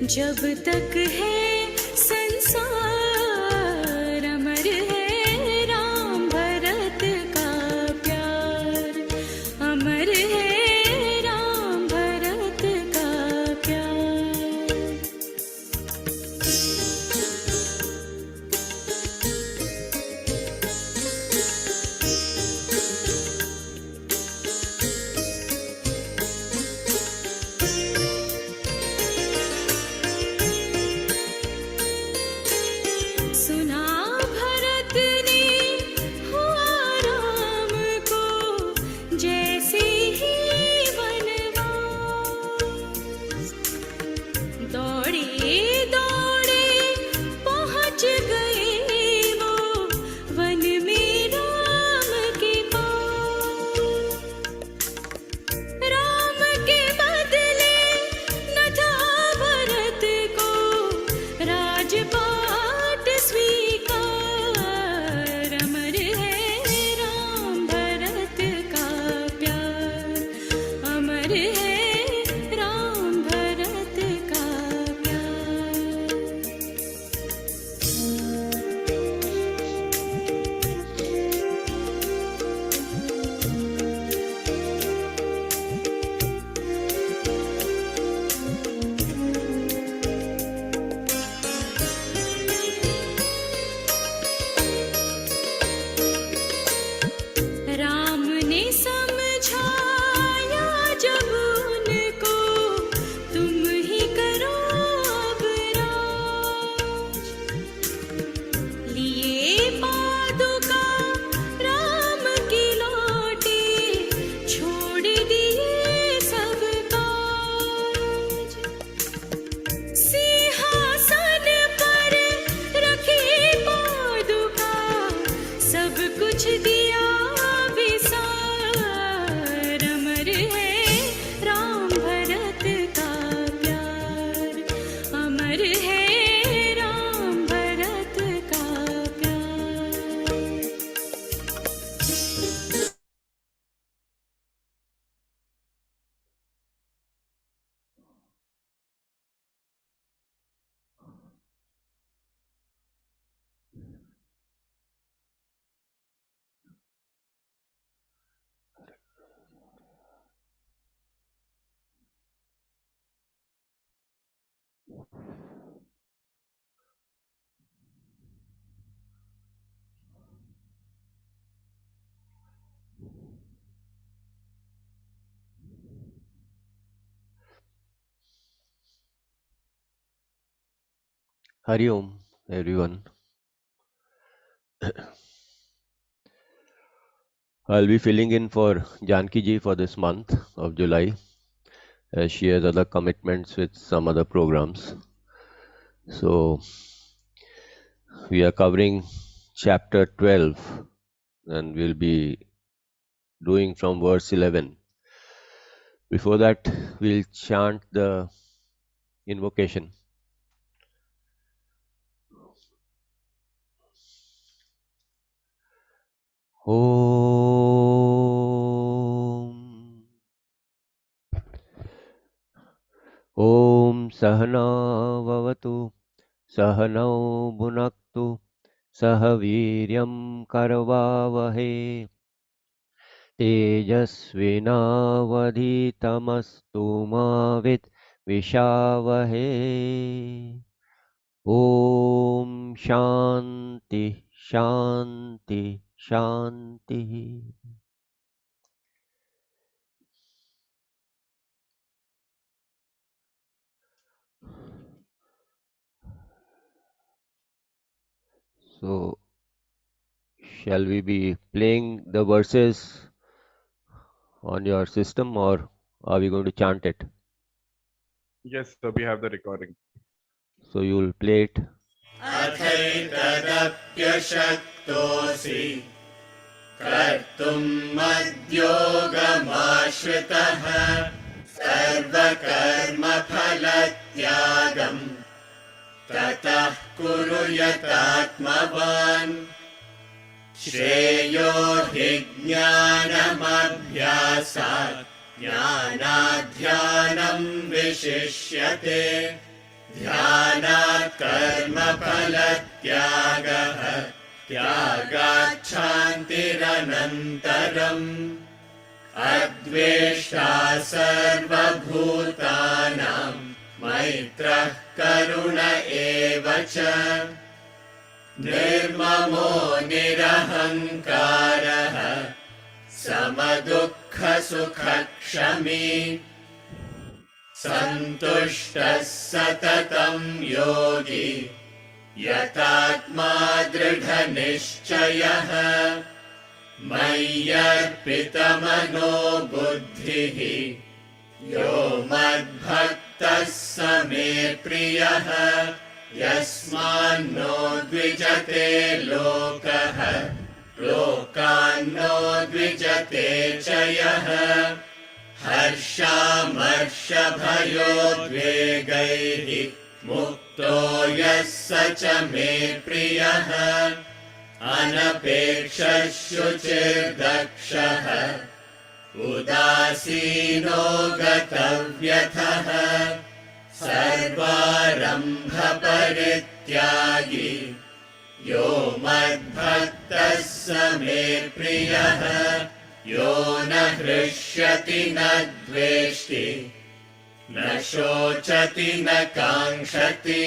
जब तक है संसार अमर है राम भरत का प्यार, अमर है राम भरत का प्यार। सुना भरत ने हुआ राम को जैसे ही वनवास, दौड़े दौड़े पहुँच गए वो वन में राम के पास। राम के बदले न था भरत को राजपाट स्वीकार, अमर है राम भरत का प्यार, अमर है राम भरत का प्यार। राम ने समझाया जब उनको, तुम ही करो अब राज। लिए पादुका राम की लौटे, छोड़ दिए सब काज। सिंहासन पर रखी पादुका, सब कुछ दिया विसार, अमर है राम भरत का प्यार, अमर है राम भरत का प्यार। Hari Om, everyone. I'll be filling in for Janki ji for this month of July, as she has other commitments with some other programs. So we are covering chapter 12 and we'll be doing from verse 11. Before that, we'll chant the invocation. Om Sahana Vavatu Sahanau Bhunaktu Sahaviryam Karavavahe Tejasvinavadhitamastu Mavit Vishavahe. Om Shanti Shanti Shanti. So, shall we be playing the verses on your system, or are we going to chant it? Yes, sir, we have the recording. So you will play it. अथैतदप्यशक्तोऽसि कर्तुं मद्योगमाश्रितः सर्वकर्मफलत्यागं ततः कुरु यतात्मवान्। श्रेयो हि ज्ञानमभ्यासात् ज्ञानाध्यानं विशिष्यते ध्यानात् कर्मफलत्यागः त्यागात् शान्तिरनन्तरम् अद्वेष्टा सर्वभूतानां मैत्रः करुण एव च निर्ममो निरहङ्कारः समदुःखसुखक्षमी सन्तुष्टः सततं योगी यतात्मा दृढनिश्चयः मय्यर्पितमनो बुद्धिः यो मद्भक्तः स मे प्रियः यस्मान्नो द्विजते लोकः लोकान्नो द्विजते च यः हर्षामर्षभयोद्वेगैः मुक्तो यः स च मे प्रियः अनपेक्षः शुचिर्दक्षः उदासीनो गतव्यथः सर्वारम्भपरित्यागी यो मद्भक्तः स मे प्रियः यो न हृष्यति न द्वेष्टि न शोचति न काङ्क्षति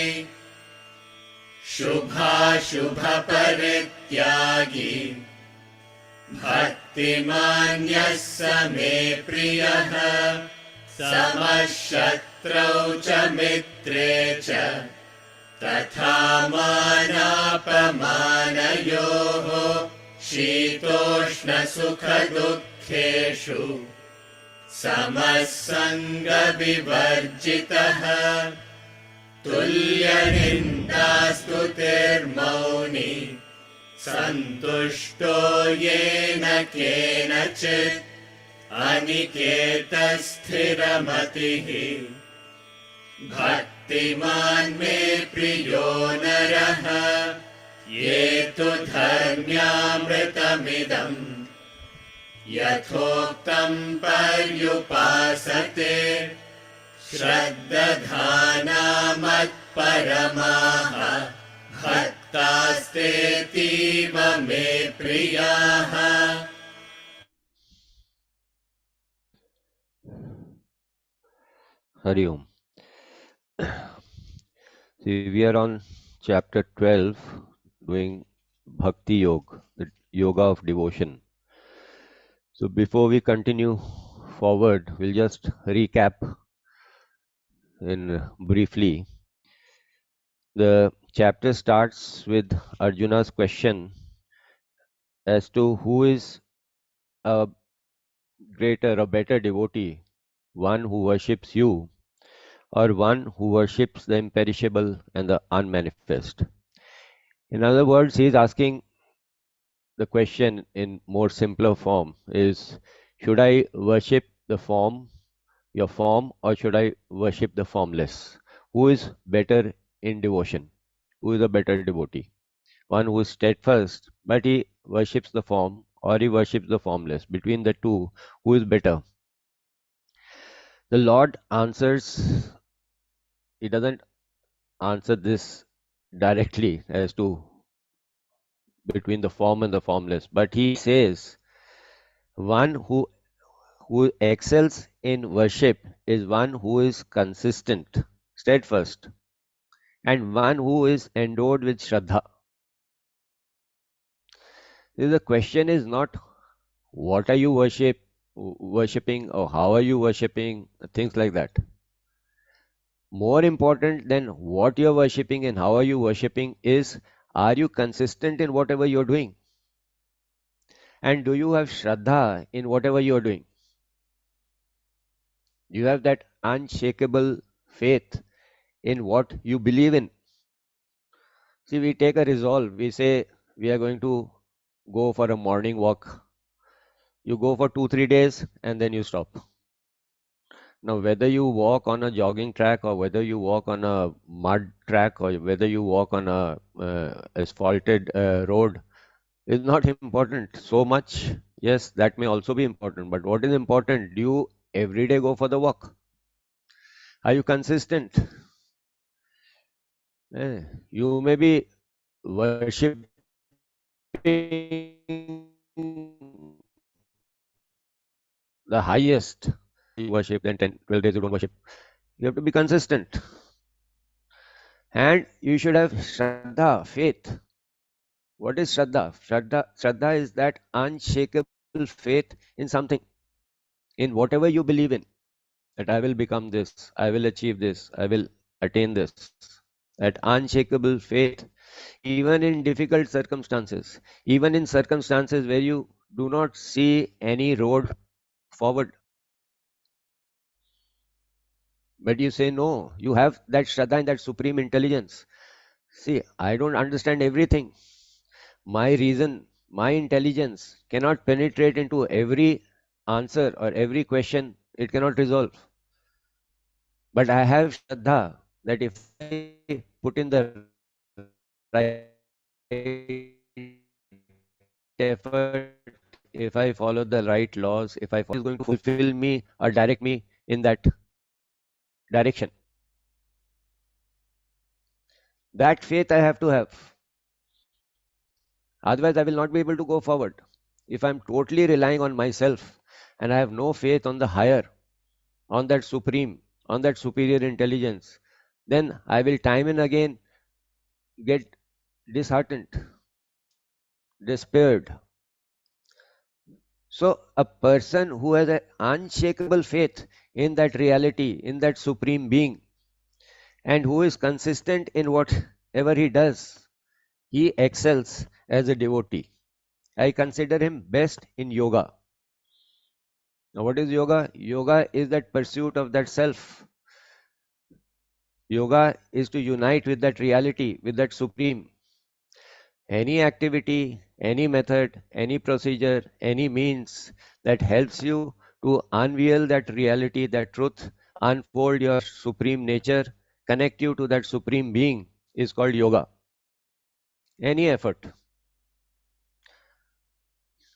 शुभाशुभपरित्यागी भक्तिमान्यः स मे प्रियः समशत्रौ च मित्रे च तथा मानापमानयोः शीतोष्णसुखदुःखेषु समः सङ्गविवर्जितः तुल्यनिन्दास्तुतिर्मौनी सन्तुष्टो येन केनचित् अनिकेतस्थिरमतिः भक्तिमान् मे प्रियो नरः ये तु धर्म्यामृतमिदम् यथोक्तं पर्युपासते श्रद्दधाना मत्परमाः भक्तास्तेतीव मे प्रियाः। Hari Om. See, we are on chapter 12 doing Bhakti Yoga, the yoga of devotion. So before we continue forward, we'll just recap in briefly. The chapter starts with Arjuna's question as to who is a greater, a better devotee, one who worships you or one who worships the imperishable and the unmanifest. In other words, he is asking the question in more simpler form is, should I worship the form, your form, or should I worship the formless? Who is better in devotion? Who is a better devotee? One who is steadfast, but he worships the form, or he worships the formless. Between the two, who is better? The Lord answers, he doesn't answer this directly as to between the form and the formless, but he says one who excels in worship is one who is consistent, steadfast, and one who is endowed with Shraddha. The question is not what are you worshipping or how are you worshipping, things like that. More important than what you are worshipping and how are you worshipping is, are you consistent in whatever you are doing? And do you have Shraddha in whatever you are doing? You have that unshakable faith in what you believe in. See, we take a resolve. We say we are going to go for a morning walk. You go for 2-3 days and then you stop. Now, whether you walk on a jogging track or whether you walk on a mud track or whether you walk on a asphalted road is not important so much. Yes, that may also be important. But what is important? Do you every day go for the walk? Are you consistent? You may be worshipping the highest. You worship, then 10, 12 days you don't worship. You have to be consistent. And you should have Shraddha, faith. What is Shraddha? Shraddha is that unshakable faith in something, in whatever you believe in. That I will become this, I will achieve this, I will attain this. That unshakable faith, even in difficult circumstances, even in circumstances where you do not see any road forward. But you say no, you have that Shraddha and that supreme intelligence. See, I don't understand everything. My reason, my intelligence cannot penetrate into every answer or every question. It cannot resolve. But I have Shraddha that if I put in the right effort, if I follow the right laws, if I follow, is going to fulfill me or direct me in that direction. That faith I have to have. Otherwise, I will not be able to go forward. If I'm totally relying on myself and I have no faith on the higher, on that supreme, on that superior intelligence, then I will time and again get disheartened, despaired. So, a person who has an unshakable faith in that reality, in that supreme being, and who is consistent in whatever he does, he excels as a devotee. I consider him best in yoga. Now, what is yoga? Yoga is that pursuit of that self. Yoga is to unite with that reality, with that supreme. Any activity, any method, any procedure, any means that helps you to unveil that reality, that truth, unfold your supreme nature, connect you to that supreme being is called yoga. Any effort.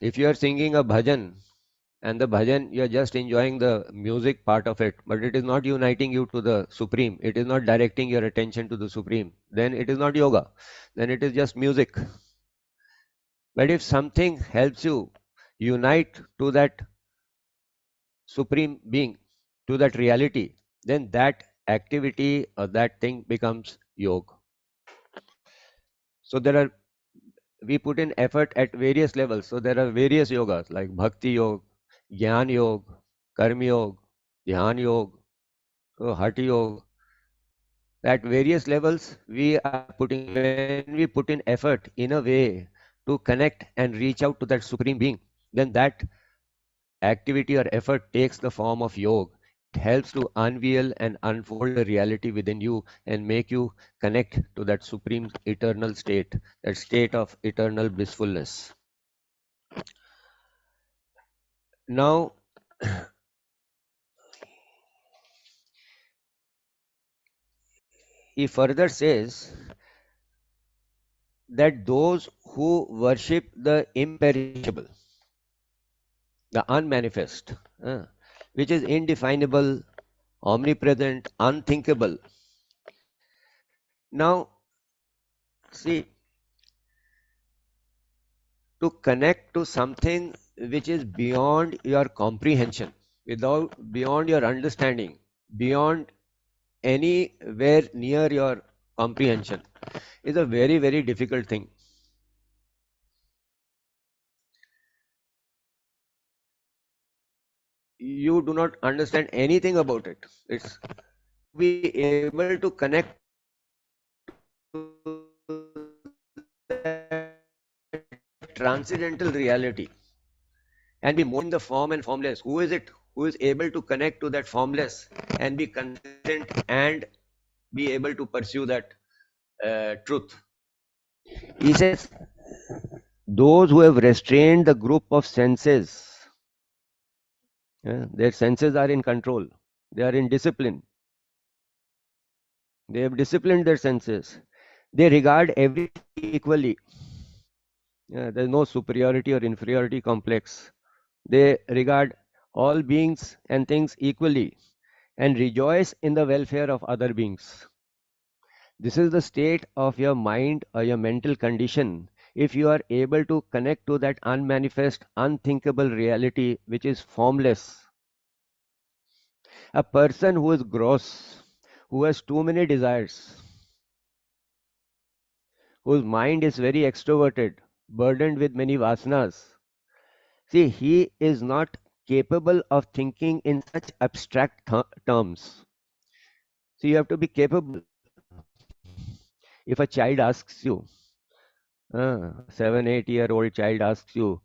If you are singing a bhajan, and the bhajan, you are just enjoying the music part of it, but it is not uniting you to the supreme, it is not directing your attention to the supreme, then it is not yoga, then it is just music. But if something helps you unite to that supreme being, to that reality, then that activity or that thing becomes yoga. So we put in effort at various levels. So there are various yogas like Bhakti Yoga, Jnana Yoga, Karma Yoga, Dhyan Yoga, Hatha Yoga. At various levels, we are putting, when we put in effort in a way to connect and reach out to that supreme being, then that activity or effort takes the form of yoga. It helps to unveil and unfold the reality within you and make you connect to that supreme eternal state, that state of eternal blissfulness. Now, he further says that those who worship the imperishable, the unmanifest, which is indefinable, omnipresent, unthinkable. Now, see, to connect to something which is beyond your comprehension, beyond your understanding, beyond anywhere near your comprehension, is a very, very difficult thing. You do not understand anything about it. It's be able to connect to that transcendental reality and be more in the form and formless. Who is it who is able to connect to that formless and be consistent and be able to pursue that truth? He says, those who have restrained the group of senses, their senses are in control, they are in discipline, they have disciplined their senses, they regard everything equally. There is no superiority or inferiority complex. They regard all beings and things equally and rejoice in the welfare of other beings. This is the state of your mind or your mental condition if you are able to connect to that unmanifest, unthinkable reality which is formless. A person who is gross, who has too many desires, whose mind is very extroverted, burdened with many vasanas. See, he is not capable of thinking in such abstract terms. So you have to be capable. If a child asks you, 7, 8 year old child asks you,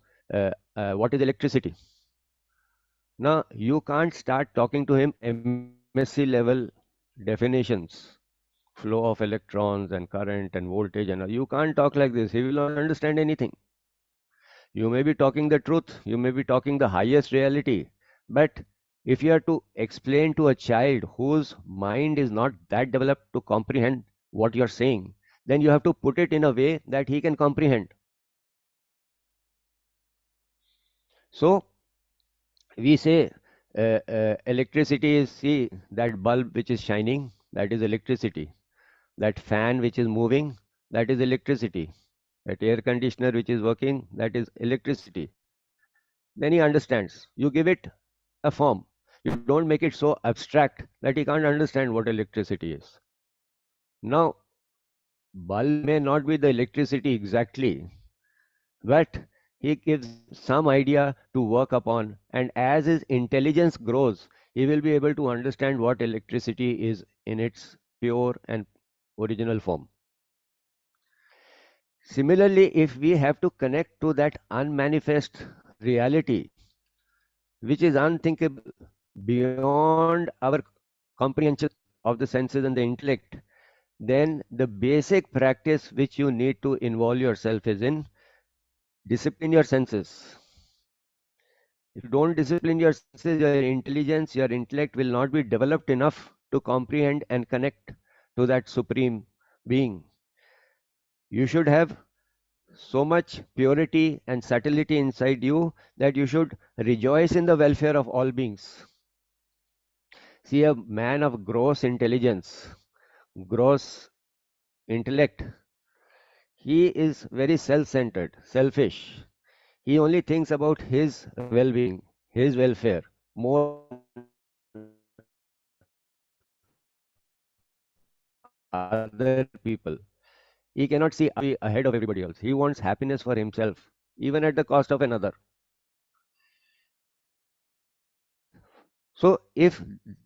what is electricity? Now, you can't start talking to him MSc level definitions, flow of electrons and current and voltage, and all. You can't talk like this. He will not understand anything. You may be talking the truth, you may be talking the highest reality, but if you are to explain to a child whose mind is not that developed to comprehend what you are saying, then you have to put it in a way that he can comprehend. So, we say electricity is, see, that bulb which is shining, that is electricity. That fan which is moving, that is electricity. That air conditioner which is working, that is electricity. Then he understands. You give it a form. You don't make it so abstract that he can't understand what electricity is. Now, bulb may not be the electricity exactly, but he gives some idea to work upon, and as his intelligence grows, he will be able to understand what electricity is in its pure and original form. Similarly, if we have to connect to that unmanifest reality, which is unthinkable, beyond our comprehension of the senses and the intellect, then the basic practice which you need to involve yourself is in discipline your senses. If you don't discipline your senses, your intelligence, your intellect will not be developed enough to comprehend and connect to that supreme being. You should have so much purity and subtlety inside you that you should rejoice in the welfare of all beings. See, a man of gross intelligence, gross intellect, he is very self-centered, selfish. He only thinks about his well-being, his welfare, more other people. He cannot see ahead of everybody else. He wants happiness for himself, even at the cost of another. So, if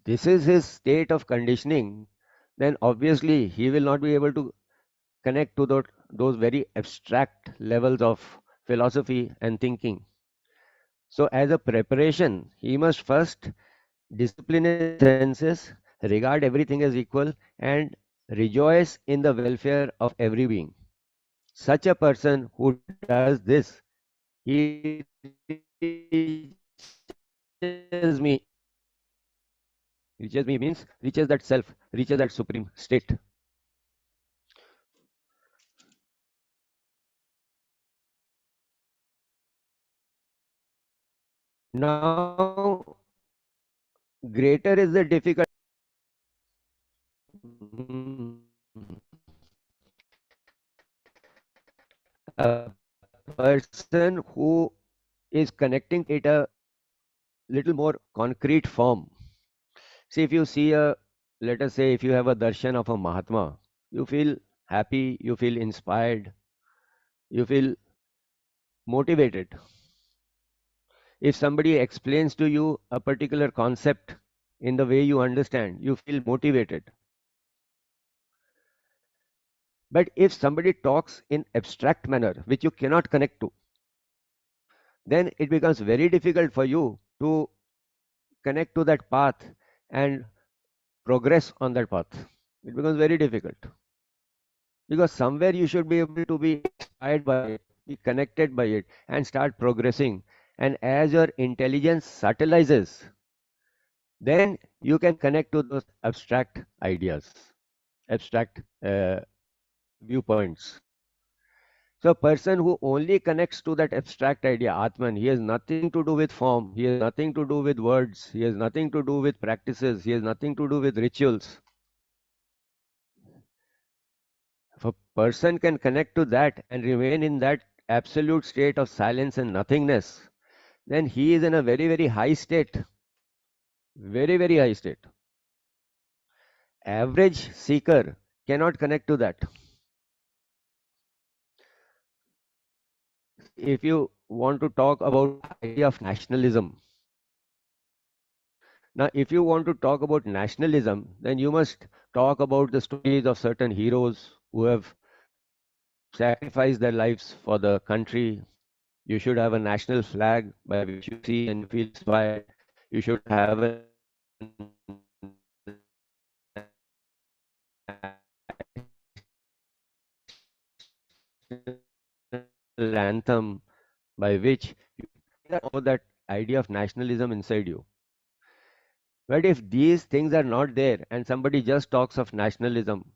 this is his state of conditioning, then obviously he will not be able to connect to those very abstract levels of philosophy and thinking. So, as a preparation, he must first discipline his senses, regard everything as equal, and rejoice in the welfare of every being. Such a person who does this, he reaches me. Reaches me means reaches that self, reaches that supreme state. Now, greater is the difficulty. A person who is connecting it a little more concrete form. See, if you see let us say, if you have a darshan of a Mahatma, you feel happy, you feel inspired, you feel motivated. If somebody explains to you a particular concept in the way you understand, you feel motivated. But if somebody talks in abstract manner, which you cannot connect to, then it becomes very difficult for you to connect to that path and progress on that path. It becomes very difficult. Because somewhere you should be able to be inspired by it, be connected by it, and start progressing. And as your intelligence subtilizes, then you can connect to those abstract ideas, abstract viewpoints. So a person who only connects to that abstract idea, Atman, he has nothing to do with form, he has nothing to do with words, he has nothing to do with practices, he has nothing to do with rituals. If a person can connect to that and remain in that absolute state of silence and nothingness, then he is in a very, very high state. Very, very high state. Average seeker cannot connect to that. If you want to talk about the idea of nationalism, now if you want to talk about nationalism, then you must talk about the stories of certain heroes who have sacrificed their lives for the country. You should have a national flag by which you see and feel inspired. You should have a national anthem by which you know that idea of nationalism inside you. But if these things are not there and somebody just talks of nationalism,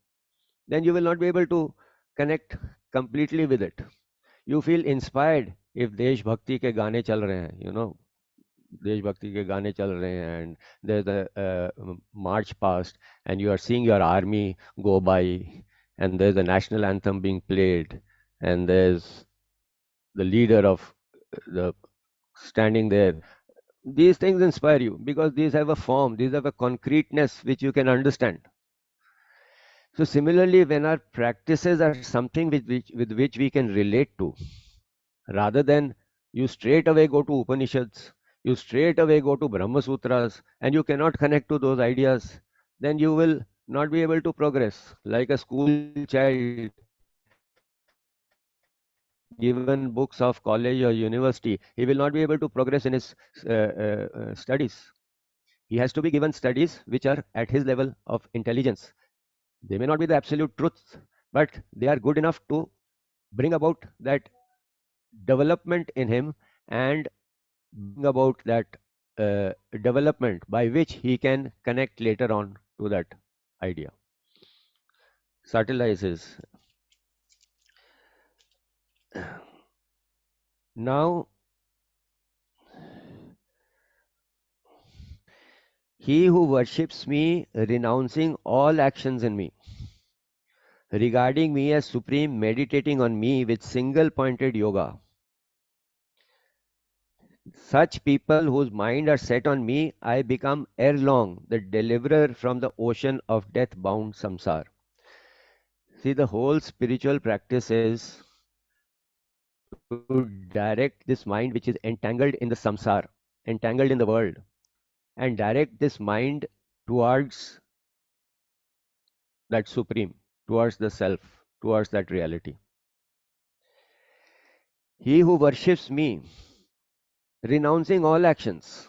then you will not be able to connect completely with it. You feel inspired if देश भक्ति के गाने चल रहे हैं, you know, देशभक्ति के गाने चल रहे हैं and there's a march past and you are seeing your army go by and there's a national anthem being played and there's the leader of the standing there. These things inspire you because these have a form, these have a concreteness which you can understand. So similarly, when our practices are something with which we can relate to, rather than you straight away go to Upanishads, you straight away go to Brahma Sutras, and you cannot connect to those ideas, then you will not be able to progress. Like a school child given books of college or university, he will not be able to progress in his studies. He has to be given studies which are at his level of intelligence. They may not be the absolute truth, but they are good enough to bring about that development in him and bring about that development by which he can connect later on to that idea. Subtleizes. Now, he who worships me, renouncing all actions in me, regarding me as supreme, meditating on me with single pointed yoga, such people whose mind are set on me, I become ere long the deliverer from the ocean of death bound samsara. See, the whole spiritual practice is to direct this mind which is entangled in the samsara, entangled in the world, and direct this mind towards that supreme, towards the self, towards that reality. He who worships me, renouncing all actions.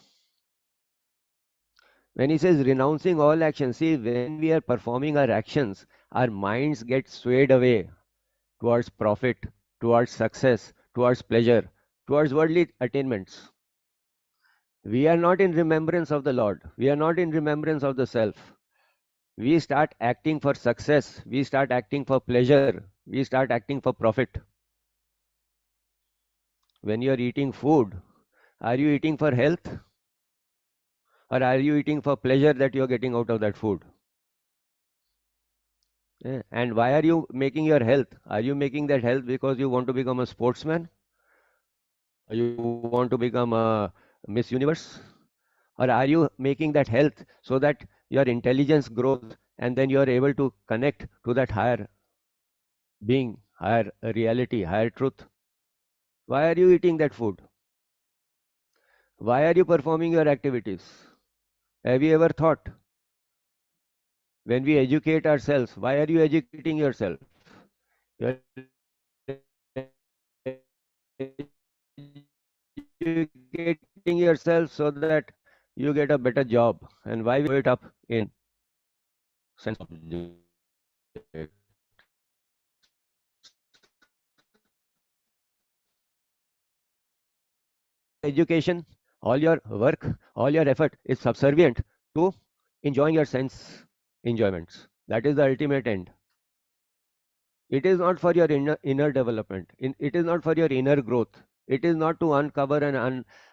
When he says renouncing all actions, see, when we are performing our actions, our minds get swayed away towards profit, towards success, towards pleasure, towards worldly attainments. We are not in remembrance of the Lord. We are not in remembrance of the self. We start acting for success. We start acting for pleasure. We start acting for profit. When you are eating food, are you eating for health? Or are you eating for pleasure that you are getting out of that food? And why are you making your health? Are you making that health because you want to become a sportsman? Or you want to become a Miss Universe? Or are you making that health so that your intelligence grows and then you are able to connect to that higher being, higher reality, higher truth? Why are you eating that food? Why are you performing your activities? Have you ever thought? When we educate ourselves, why are you educating yourself? You're educating yourself so that you get a better job. And why we it up in sense object? Education, all your work, all your effort is subservient to enjoying your sense enjoyments. That is the ultimate end. It is not for your inner development. It is not for your inner growth. It is not to uncover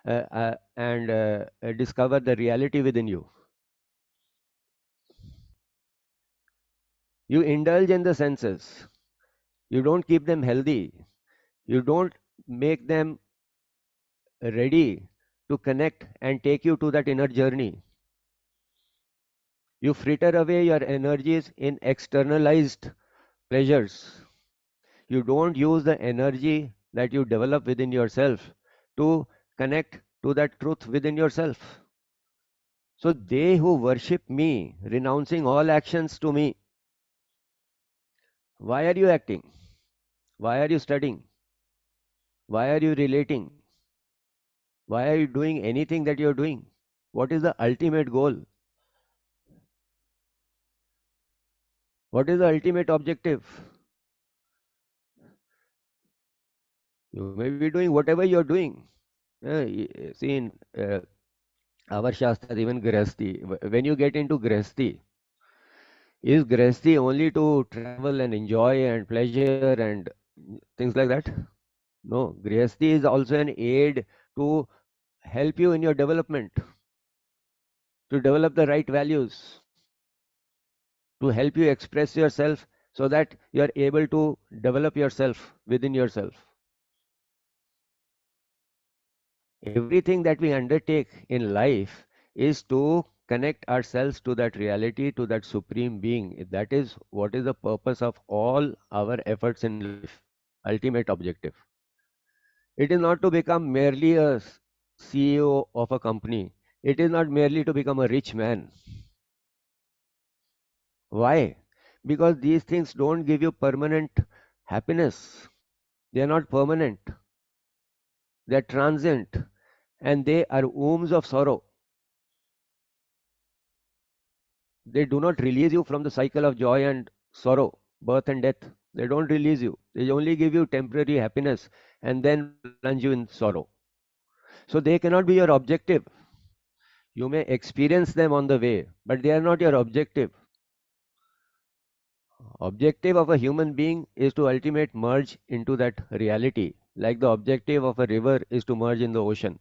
and discover the reality within you. You indulge in the senses. You don't keep them healthy. You don't make them ready to connect and take you to that inner journey. You fritter away your energies in externalized pleasures. You don't use the energy that you develop within yourself to connect to that truth within yourself. So they who worship me, renouncing all actions to me, why are you acting? Why are you studying? Why are you relating? Why are you doing anything that you're doing? What is the ultimate goal? What is the ultimate objective? You may be doing whatever you're doing. See, in our Shastras, even Grihasthi, when you get into Grihasthi, is Grihasthi only to travel and enjoy and pleasure and things like that? No, Grihasthi is also an aid to help you in your development, to develop the right values, to help you express yourself so that you are able to develop yourself within yourself. Everything that we undertake in life is to connect ourselves to that reality, to that supreme being. That is what is the purpose of all our efforts in life, ultimate objective. It is not to become merely a CEO of a company. It is not merely to become a rich man. Why? Because these things don't give you permanent happiness. They are not permanent. They are transient and they are wombs of sorrow. They do not release you from the cycle of joy and sorrow, birth and death. They don't release you. They only give you temporary happiness and then plunge you in sorrow. So they cannot be your objective. You may experience them on the way, but they are not your objective. Objective of a human being is to ultimate merge into that reality, like the objective of a river is to merge in the ocean.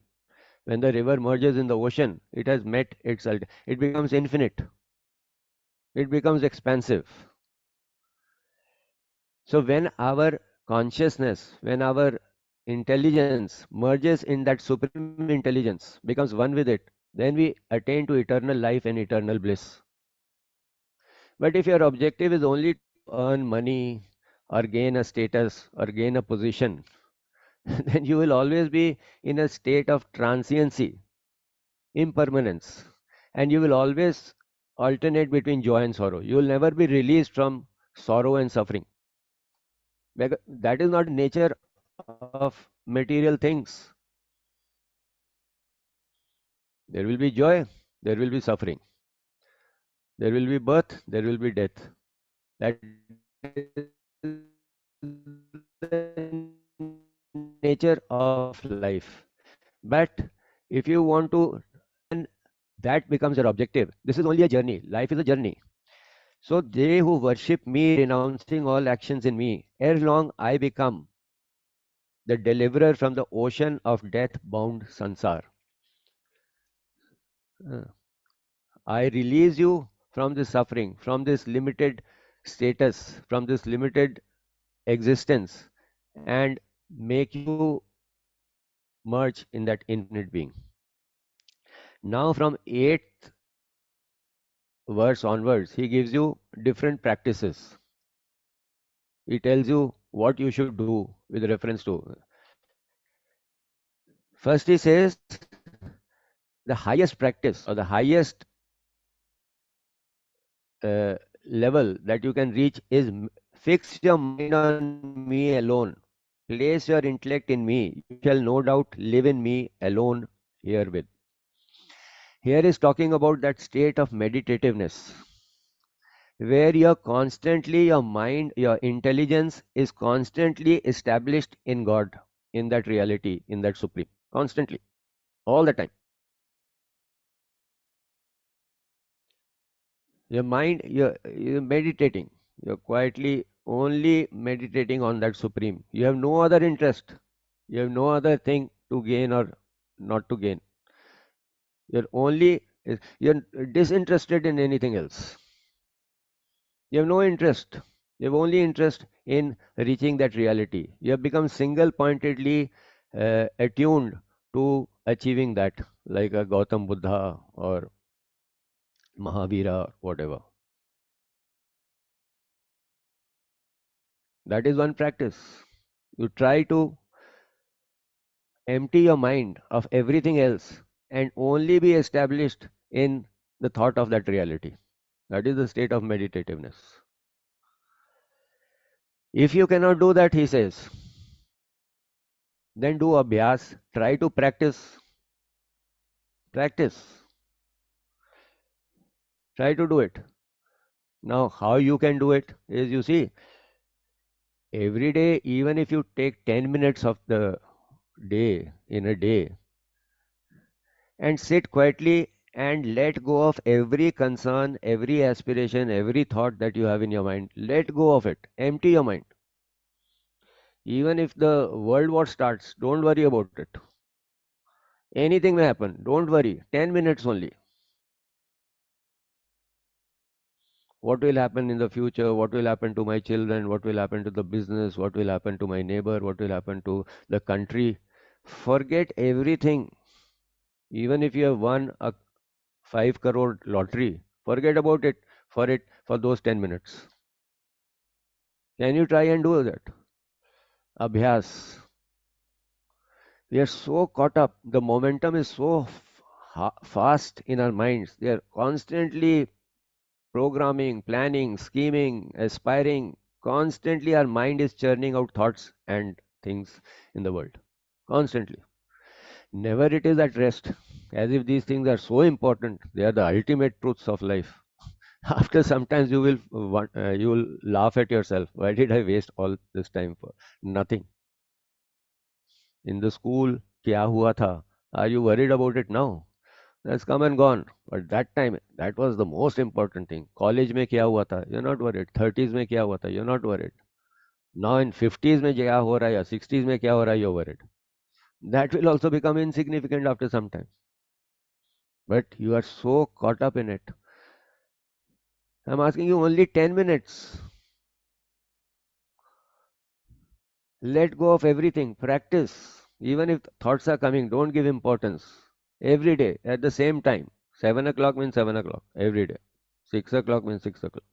When the river merges in the ocean, it has met its it becomes infinite, it becomes expansive. So when our consciousness, when our intelligence merges in that supreme intelligence, becomes one with it, then we attain to eternal life and eternal bliss. But if your objective is only to earn money or gain a status or gain a position, then you will always be in a state of transiency, impermanence, and you will always alternate between joy and sorrow. You will never be released from sorrow and suffering. Because that is not nature of material things. There will be joy, there will be suffering. There will be birth, there will be death. That is the nature of life. But if you want to, then that becomes your objective. This is only a journey. Life is a journey. So they who worship me, renouncing all actions in me, ere long I become the deliverer from the ocean of death-bound sansar. Uh, I release you from this suffering, from this limited status, from this limited existence, and make you merge in that infinite being. Now, from 8th verse onwards, he gives you different practices. He tells you what you should do with reference to. First, he says the highest practice or the highest level that you can reach is fix your mind on me alone. Place your intellect in me. You shall no doubt live in me alone herewith. Here is talking about that state of meditativeness where you're constantly, your mind, your intelligence is constantly established in God, in that reality, in that supreme, constantly, all the time. Your mind, you're meditating, you're quietly only meditating on that supreme. You have no other interest, you have no other thing to gain or not to gain. You're only, you're disinterested in anything else. You have no interest. You have only interest in reaching that reality. You have become single-pointedly attuned to achieving that, like a Gautam Buddha or Mahavira, whatever. That is one practice. You try to empty your mind of everything else and only be established in the thought of that reality. That is the state of meditativeness. If you cannot do that, he says, then do abhyas. Try to practice. Practice. Try to do it. Now, how you can do it is, you see, every day, even if you take 10 minutes of the day in a day and sit quietly and let go of every concern, every aspiration, every thought that you have in your mind, let go of it. Empty your mind. Even if the world war starts, don't worry about it. Anything may happen. Don't worry. 10 minutes only. What will happen in the future? What will happen to my children? What will happen to the business? What will happen to my neighbor? What will happen to the country? Forget everything. Even if you have won a 5 crore lottery, forget about it for those 10 minutes. Can you try and do that? Abhyas. We are so caught up. The momentum is so fast in our minds. They are constantly programming, planning, scheming, aspiring. Constantly our mind is churning out thoughts and things in the world. Constantly. Never it is at rest. As if these things are so important. They are the ultimate truths of life. After sometimes you will laugh at yourself. Why did I waste all this time for nothing? In the school, kya hua tha? Are you worried about it now? That's come and gone. But that time, that was the most important thing. College mein kya hua tha? You're not worried. 30s mein kya hua tha? You're not worried. Now in 50s mein kya ho raha hai, 60s mein kya ho raha hai, you're worried. That will also become insignificant after some time. But you are so caught up in it. I'm asking you only 10 minutes. Let go of everything. Practice. Even if thoughts are coming, don't give importance. Every day at the same time. 7 o'clock means 7 o'clock. Every day. 6 o'clock means 6 o'clock.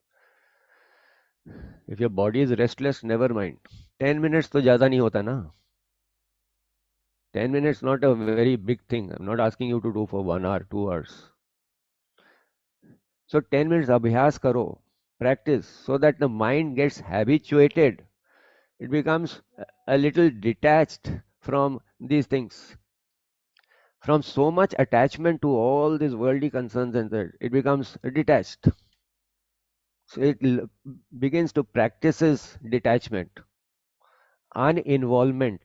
If your body is restless, never mind. 10 minutes to ज़्यादा नहीं होता ना. 10 minutes not a very big thing. I'm not asking you to do for 1 hour, 2 hours. So 10 minutes abhyas karo. Practice so that the mind gets habituated. It becomes a little detached from these things. From so much attachment to all these worldly concerns and that, it becomes detached. So it begins to practices detachment, uninvolvement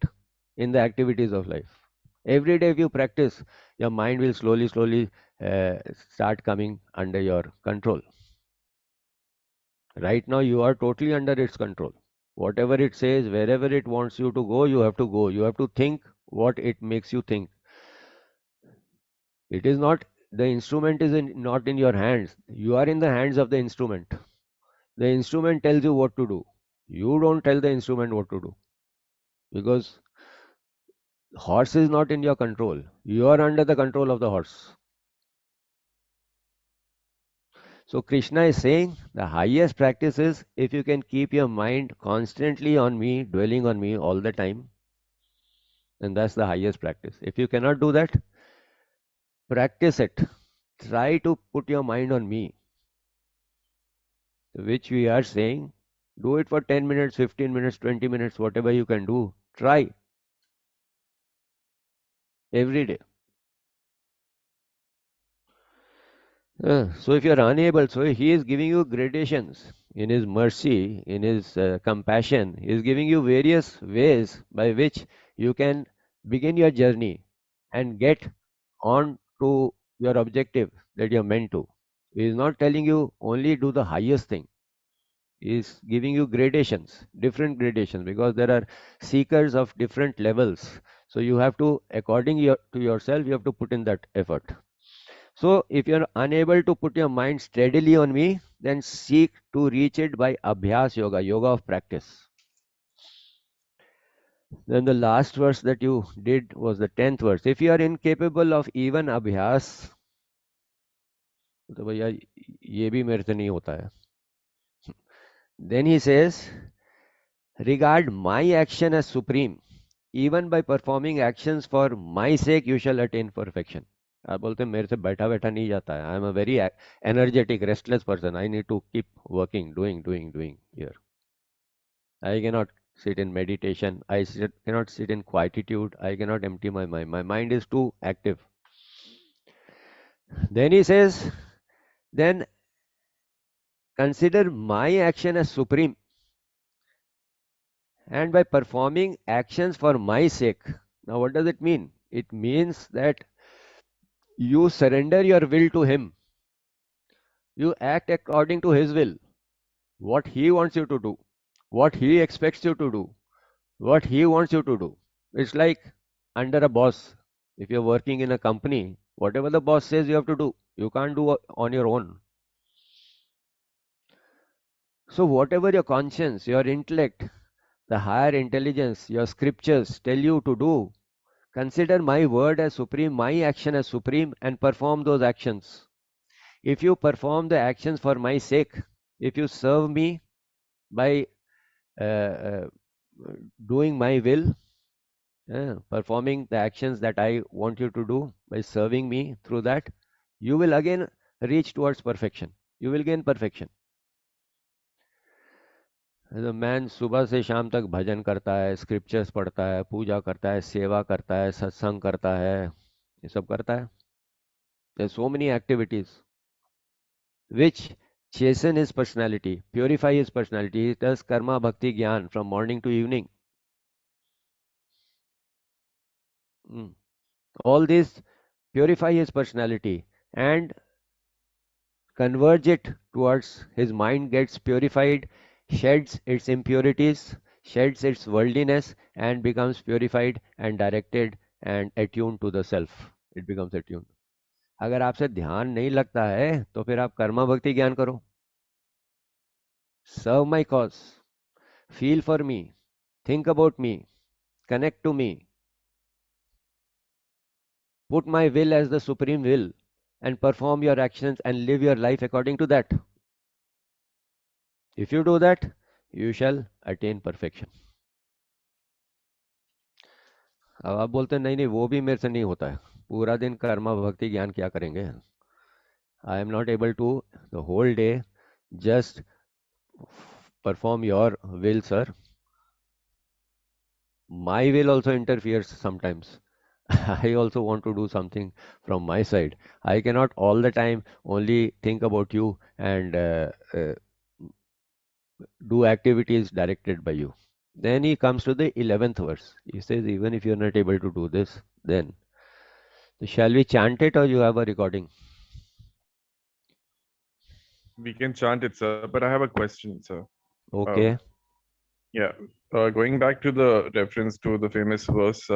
in the activities of life. Every day if you practice, your mind will slowly start coming under your control. Right now you are totally under its control. Whatever it says, wherever it wants you to go, you have to go. You have to think what it makes you think. It is not, the instrument is not in your hands. You are in the hands of the instrument. The instrument tells you what to do. You don't tell the instrument what to do. Because horse is not in your control. You are under the control of the horse. So Krishna is saying the highest practice is if you can keep your mind constantly on me, dwelling on me all the time, then that's the highest practice. If you cannot do that, practice it. Try to put your mind on me, which we are saying. Do it for 10 minutes, 15 minutes, 20 minutes, whatever you can do. Try every day. So if you are unable, so he is giving you gradations in his mercy, in his compassion. He is giving you various ways by which you can begin your journey and get on to your objective that you are meant to. He is not telling you only do the highest thing. He is giving you gradations, different gradations, because there are seekers of different levels. So you have to, according to yourself, you have to put in that effort. So if you're unable to put your mind steadily on me, then seek to reach it by abhyas yoga, yoga of practice. Then the last verse that you did was the 10th verse. If you are incapable of even abhyas, तो भैया ये भी मेरे से नहीं होता है. Then he says, regard my action as supreme. Even by performing actions for my sake, you shall attain perfection. आप बोलते हैं मेरे से बैठा बैठा नहीं जाता है. I am a very energetic, restless person. I need to keep working, doing here. I cannot sit in meditation. Cannot sit in quietude. I cannot empty my mind. My mind is too active. Then he says, then consider my action as supreme. And by performing actions for my sake. Now, what does it mean? It means that you surrender your will to Him. You act according to His will. What He wants you to do. What He expects you to do. What He wants you to do. It's like under a boss. If you're working in a company, whatever the boss says you have to do. You can't do on your own. So whatever your conscience, your intellect, the higher intelligence, your scriptures tell you to do, consider my word as supreme, my action as supreme, and perform those actions. If you perform the actions for my sake, if you serve me by uh, uh, doing my will, performing the actions that I want you to do, by serving me through that, you will again reach towards perfection. You will gain perfection. Man सुबह से शाम तक भजन करता है, scriptures पढ़ता है, पूजा करता है, सेवा करता है, सत्संग करता है, ये सब करता है. There are so many activities which chasten his personality, purify his personality. He does karma, bhakti, jnana from morning to evening. All these purify his personality and converge it towards his mind gets purified, sheds its impurities, sheds its worldliness, and becomes purified and directed and attuned to the self. It becomes attuned. अगर आपसे ध्यान नहीं लगता है तो फिर आप कर्मा भक्ति ज्ञान करो. Serve my cause, feel for me, think about me, connect to me, put my will as the supreme will, and perform your actions and live your life according to that. If you do that, you shall attain perfection. अब आप बोलते हैं नहीं नहीं वो भी मेरे से नहीं होता है, पूरा दिन कर्मा भक्ति ज्ञान क्या करेंगे. I am not able to the whole day just perform your will, sir. My will also interferes sometimes. I also want to do something from my side. I cannot all the time only think about you and do activities directed by you. Then he comes to the 11th verse. He says, even if you are not able to do this, then shall we chant it or you have a recording? We can chant it, sir, but I have a question, sir. Okay. Yeah. Going back to the reference to the famous verse,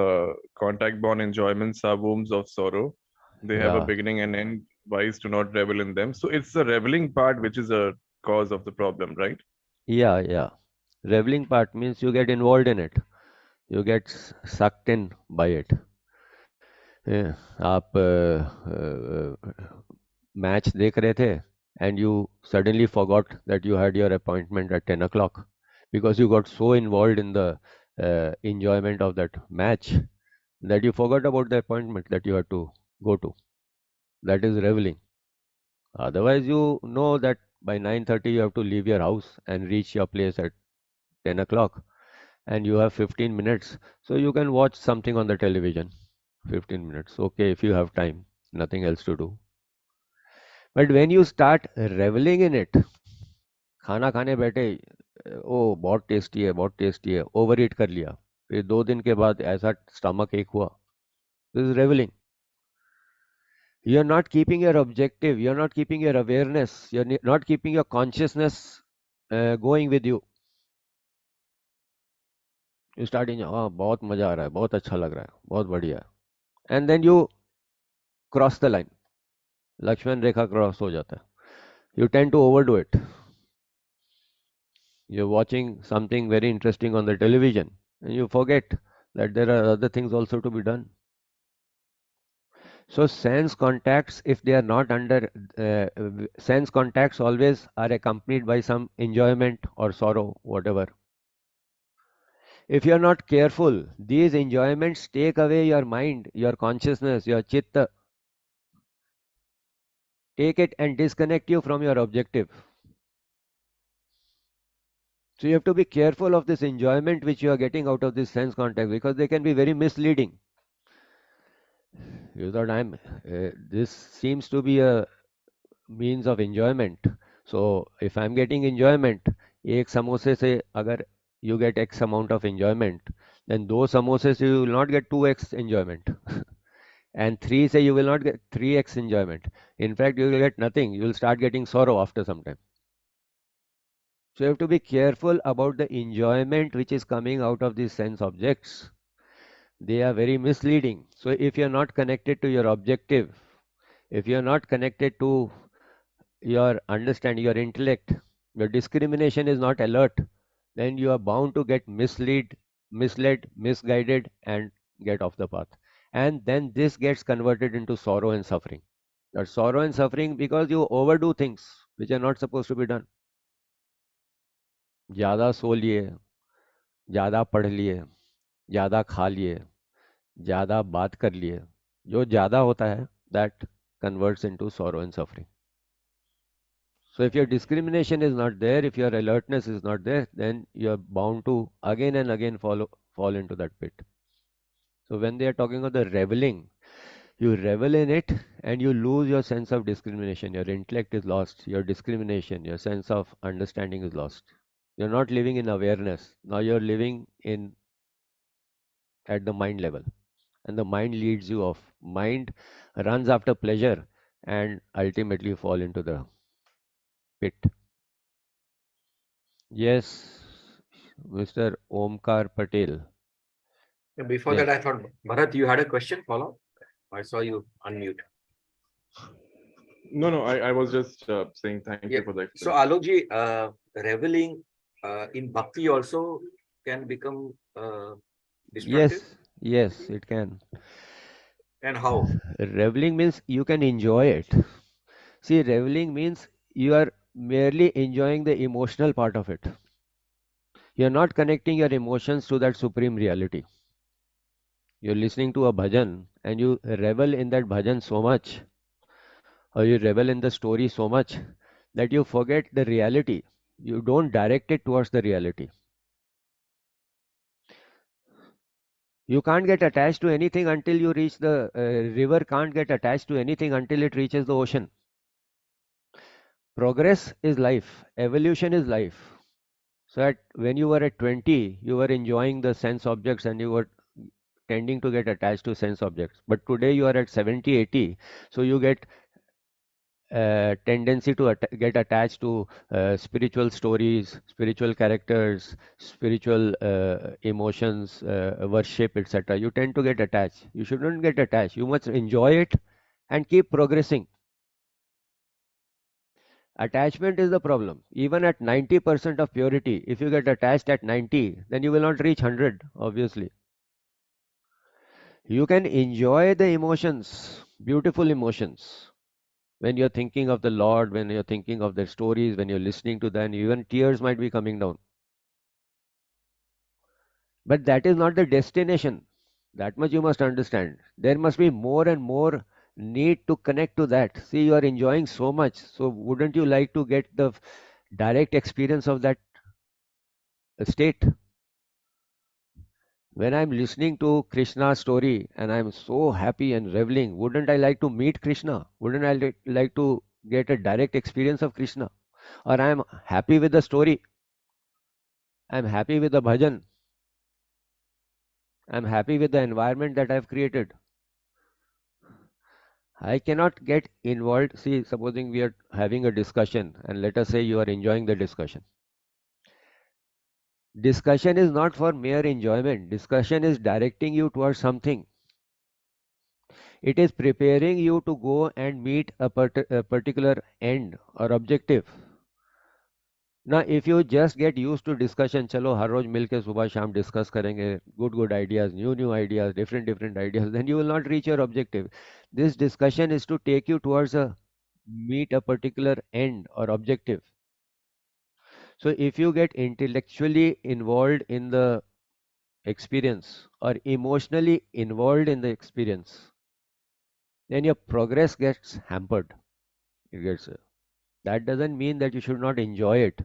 contact-born enjoyments are wombs of sorrow. They have a Yeah. beginning and end. Wise do not revel in them. So it's the reveling part which is a cause of the problem, right? Yeah. Reveling part means you get involved in it. You get sucked in by it. Yeah. आप match देख रहे थे and you suddenly forgot that you had your appointment at 10 o'clock because you got so involved in the enjoyment of that match that you forgot about the appointment that you had to go to. That is reveling. Otherwise, you know that by 9:30 you have to leave your house and reach your place at 10 o'clock and you have 15 minutes. So you can watch something on the television. 15 minutes. Okay, if you have time, nothing else to do. But when you start reveling in it, खाना खाने बैठे, ओ बहुत tasty है, बहुत tasty है, over ईट कर लिया, फिर 2 दिन के बाद ऐसा स्टमक एक हुआ. This is revelling. You are not keeping your objective, you are not keeping your awareness, you are not keeping your consciousness going with you. You start in, हाँ बहुत मजा आ रहा है, बहुत अच्छा लग रहा है, बहुत बढ़िया, and then you cross the line. Lakshman rekha cross हो जाता है. You tend to overdo it. You're watching something very interesting on the television and you forget that there are other things also to be done. So sense contacts, if they are not under sense contacts, always are accompanied by some enjoyment or sorrow, whatever. If you are not careful, these enjoyments take away your mind, your consciousness, your chitta, take it and disconnect you from your objective. So you have to be careful of this enjoyment which you are getting out of this sense contact, because they can be very misleading. You thought this seems to be a means of enjoyment. So if I'm getting enjoyment, एक समोसे से अगर you get X amount of enjoyment, then दो समोसे से you will not get 2x enjoyment. And 3 say you will not get 3x enjoyment. In fact, you will get nothing. You will start getting sorrow after some time. So you have to be careful about the enjoyment which is coming out of these sense objects. They are very misleading. So if you are not connected to your objective, if you are not connected to your understanding, your intellect, your discrimination is not alert, then you are bound to get misled, misguided, and get off the path. And then this gets converted into sorrow and suffering. That sorrow and suffering because you overdo things which are not supposed to be done. ज़्यादा सो लिए, ज़्यादा पढ़ लिए, ज़्यादा खा लिए, ज़्यादा बात कर लिए, जो ज़्यादा होता है that converts into sorrow and suffering. So if your discrimination is not there, if your alertness is not there, then you are bound to again and again fall into that pit. So when they are talking of the reveling, you revel in it and you lose your sense of discrimination. Your intellect is lost, your discrimination, your sense of understanding is lost. You're not living in awareness. Now you're living in at the mind level. And the mind leads you off. Mind runs after pleasure and ultimately you fall into the pit. Yes, Mr. Omkar Patel. Before Yes. that, I thought, Bharat, you had a question, follow? I saw you unmute. No, I was just saying thank you Yeah. for the So, explanation. Alokji, reveling in bhakti also can become destructive. Yes, it can. And how? Reveling means you can enjoy it. See, reveling means you are merely enjoying the emotional part of it. You are not connecting your emotions to that supreme reality. You're listening to a bhajan and you revel in that bhajan so much, or you revel in the story so much that you forget the reality. You don't direct it towards the reality. You can't get attached to anything until you reach the river, can't get attached to anything until it reaches the ocean. Progress is life, evolution is life. So when you were at 20, you were enjoying the sense objects and you were tending to get attached to sense objects. But today you are at 70, 80, so you get tendency to get attached to spiritual stories, spiritual characters, spiritual emotions, worship, etc. You tend to get attached. You shouldn't get attached. You must enjoy it and keep progressing. Attachment is the problem. Even at 90% of purity, if you get attached at 90, then you will not reach 100, obviously. You can enjoy the emotions, beautiful emotions. When you're thinking of the Lord, when you're thinking of their stories, when you're listening to them, even tears might be coming down. But that is not the destination. That much you must understand. There must be more and more need to connect to that. See, you are enjoying so much. So wouldn't you like to get the direct experience of that state? When I'm listening to Krishna's story and I'm so happy and reveling, wouldn't I like to meet Krishna? Wouldn't I like to get a direct experience of Krishna? Or I'm happy with the story, I'm happy with the bhajan, I'm happy with the environment that I've created. I cannot get involved. See, supposing we are having a discussion and let us say you are enjoying the discussion. Discussion is not for mere enjoyment. Discussion is directing you towards something. It is preparing you to go and meet a particular end or objective. Now, if you just get used to discussion, चलो हर रोज मिल के सुबह शाम discuss करेंगे, good ideas, new ideas, different ideas, then you will not reach your objective. This discussion is to take you towards meet a particular end or objective. So if you get intellectually involved in the experience or emotionally involved in the experience, then your progress gets hampered. It gets that doesn't mean that you should not enjoy it.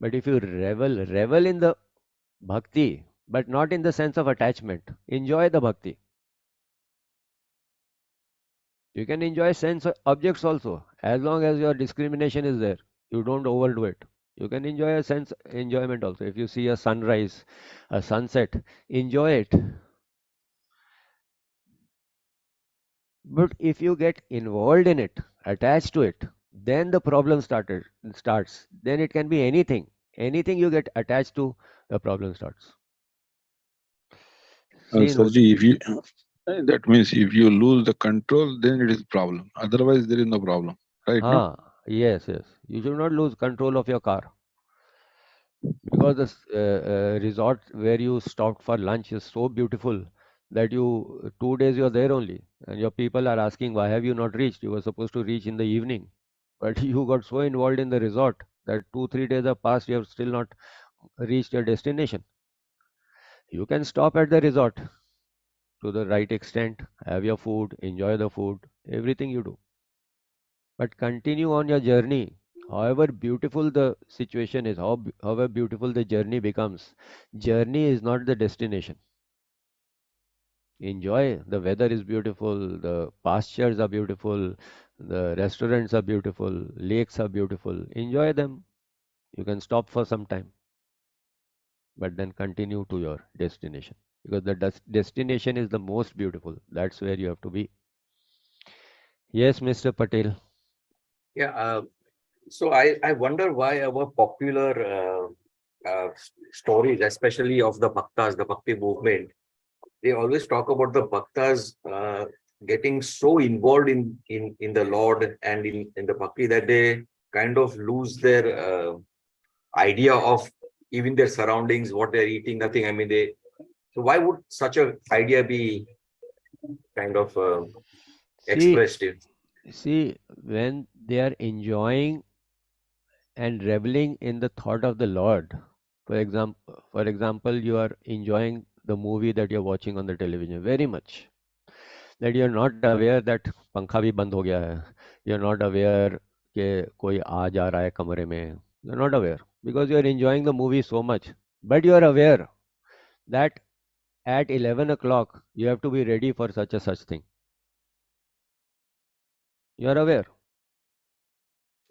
But if you revel in the bhakti, but not in the sense of attachment, enjoy the bhakti. You can enjoy sense objects also, as long as your discrimination is there. You don't overdo it. You can enjoy a sense enjoyment also. If you see a sunrise, a sunset, enjoy it. But if you get involved in it, attached to it, then the problem starts. Then it can be anything. Anything you get attached to, the problem starts. See, Sarji, if you that means if you lose the control, then it is problem. Otherwise, there is no problem, right? No? yes. You should not lose control of your car. Because the resort where you stopped for lunch is so beautiful that 2 days you're there only, and your people are asking, why have you not reached? You were supposed to reach in the evening, but you got so involved in the resort that 2-3 days have passed, you have still not reached your destination. You can stop at the resort to the right extent, have your food, enjoy the food, everything you do, but continue on your journey. However beautiful the situation is, however beautiful the journey becomes, journey is not the destination. Enjoy. The weather is beautiful, the pastures are beautiful, the restaurants are beautiful, lakes are beautiful. Enjoy them. You can stop for some time, but then continue to your destination, because the destination is the most beautiful. That's where you have to be. Yes, Mr. Patel. Yeah. So I wonder why our popular stories, especially of the bhaktas, the bhakti movement, they always talk about the bhaktas getting so involved in the Lord and in the bhakti that they kind of lose their idea of even their surroundings, what they're eating, nothing. I mean, so why would such a idea be kind of expressed? See, when they are enjoying and reveling in the thought of the Lord, for example, you are enjoying the movie that you're watching on the television very much, that you're not aware that पंखा भी बंद हो गया है, you're not aware कि कोई आ जा रहा है कमरे में, you're not aware because you're enjoying the movie so much, but you're aware that at 11 o'clock you have to be ready for such thing. You're aware.